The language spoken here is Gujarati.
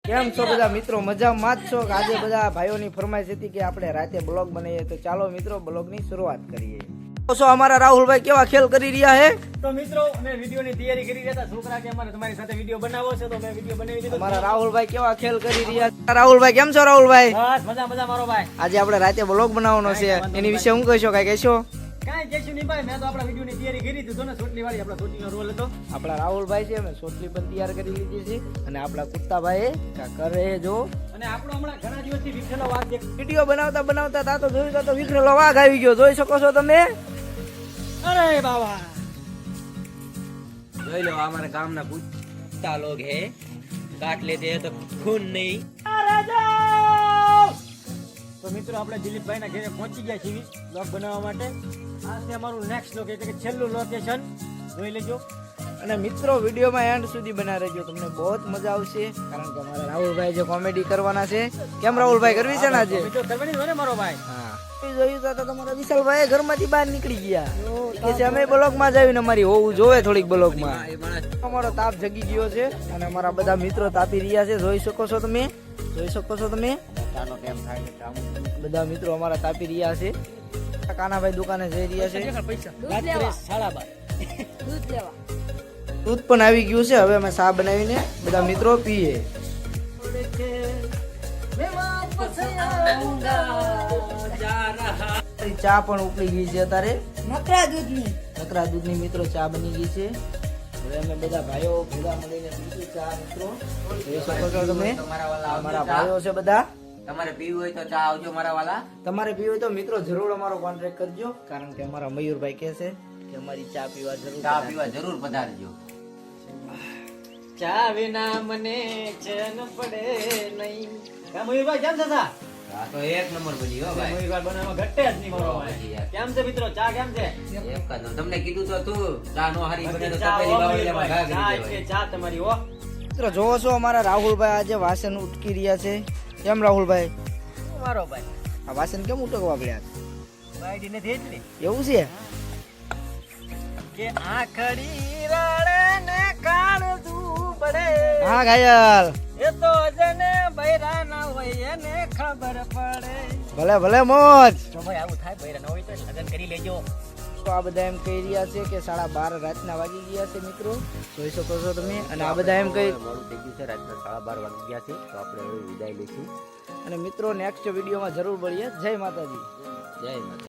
કેમ છો બધા મિત્રો? મજામાં જ છો? આજે બધા ભાઈઓની ફરમાઈશ હતી કે આપણે રાતે બ્લોગ બનાવીએ, તો ચાલો મિત્રો બ્લોગની શરૂઆત કરીએ. તો અમારા રાહુલભાઈ કેવા ખેલ કરી રહ્યા હે? તો મિત્રો અમે વિડિયોની તૈયારી કરી રહ્યા હતા. છોકરા કે અમારે તમારી સાથે વિડિયો બનાવવો છે, તો મેં વિડિયો બનાવી દીધો. અમારા રાહુલભાઈ કેવા ખેલ કરી રહ્યા? રાહુલભાઈ કેમ છો? રાહુલભાઈ બસ મજા મજા મારો ભાઈ. આજે આપણે રાતે બ્લોગ બનાવવાનો છે, એની વિશે હું કહેશો? કઈ કહેશો? કાંઈ કહેશું નહીં ભાઈ, મેં તો આપણા વિડિયોની તૈયારી કરી દીધી. તો ને સોટલી વાળી આપણા સોટલીનો રોલ હતો. આપણા રાહુલભાઈ છે, મેં સોટલી પણ તૈયાર કરી લીધી છે, અને આપણા કુત્તાભાઈ કરે જો. અને આપણો હમણાં ઘણા દિવસથી વિખરેલો વાઘ દેખ. વિડીયો બનાવતા બનાવતા તા તો જોયું તો વિખરેલો વાઘ આવી ગયો. જોઈ શકો છો તમે. અરે બાબા, જોઈ લો, हमारे गामना कुत्ता लोग है, काट लेते हैं तो खून नहीं. તો મિત્રો આપણે દિલીપભાઈના ઘરે પહોંચી ગયા છીએ બ્લોગ બનાવવા માટે. આ છે અમારું નેક્સ્ટ લોકેશન, એટલે કે છેલ્લું લોકેશન. જોઈ લેજો. અને મિત્રો વિડીયોમાં એન્ડ સુધી બના રહેજો, તમને બહુ જ મજા આવશે. કારણ કે અમારા રાહુલભાઈ જે કોમેડી કરવાના છે. કેમ રાહુલભાઈ, કરવી છે ને આજે? વિડિયો કરવાની જ હોય ને મારો ભાઈ. હા, જોયું તો તમારા વિશાલભાઈ ઘરમાંથી બહાર નીકળી ગયા કે છે અમે બ્લોગમાં જ આવીને અમારી હોવું જોવે થોડીક બ્લોગમાં. અમારો તાપ જગી ગયો છે અને અમારા બધા મિત્રો તાપી રહ્યા છે. જોઈ શકો છો તમે, જોઈ શકો છો તમે. બધા મિત્રો અમારા તાપી રહ્યા છે. કાનાભાઈ દુકાને જઈ રહ્યા છે. રાત્રે 12:30 દૂધ પણ આવી ગયું છે. હવે અમે ચા બનાવીને બધા મિત્રો પીએ. ચા પણ ઉકળી ગઈ છે અત્યારે. નકરા દૂધની મિત્રો ચા બની ગઈ છે. હવે અમે બધા ભાઈઓ ભેગા મળીને પીશું ચા મિત્રો. જોઈ શકો છો તમે, અમારા ભાઈઓ છે બધા. તમારે પીવું હોય તો ચા આવજો મારા વાલા. તમારે પીવું હોય તો મિત્રો જરૂર અમારો કોન્ટેક્ટ કરજો, કારણ કે અમારા મયુરભાઈ કહે છે કે અમારી ચા પીવા જરૂર ચા પીવા જરૂર પધારજો. ચા વિના મને ચેન પડે નહીં. મયુરભાઈ કેમ છે સા? આ તો એક નંબર બની હો ભાઈ. મયુરભાઈ બનાવવામાં ઘટે જ નહીં મારો ભાઈ. કેમ છે મિત્રો, ચા કેમ છે? એક જ તમને કીધું તો તું ચા નો હારી બને તો ચા તપેલી હો બાવળીયામાં ઘા મયુરભાઈ, કરી ચા દેવાય. એટલે ચા તમારી હો. મિત્રો જોવો છો અમારા રાહુલભાઈ આજે વાસણ ઉટકી રહ્યા છે. કેમ રાહુલભાઈ, મારો ભાઈ આ વાસણ કેમ ઉટકવા પડ્યા? બાયડી નથી એટલી એવું છે? કે આખડી રડે ને કાળજું પડે. હા ઘાયલ, એ તો જને બૈરા ના હોય એને ખબર પડે. ભલે ભલે મોજ. જો ભાઈ આવું થાય, બૈરા ના હોય તો લગ્ન કરી લેજો. તો આ બધા એમ કહી રહ્યા છે કે 12:30 રાતના વાગી ગયા છે મિત્રો. જોઈ શકો છો તમે. અને આ બધા એમ કહી, મોડું થઈ ગયું છે, રાતના 12:30 વાગી ગયા છે, તો આપણે હવે વિદાય લઈશું. અને મિત્રો નેક્સ્ટ વિડીયોમાં જરૂર મળીએ. જય માતાજી. જય માતા.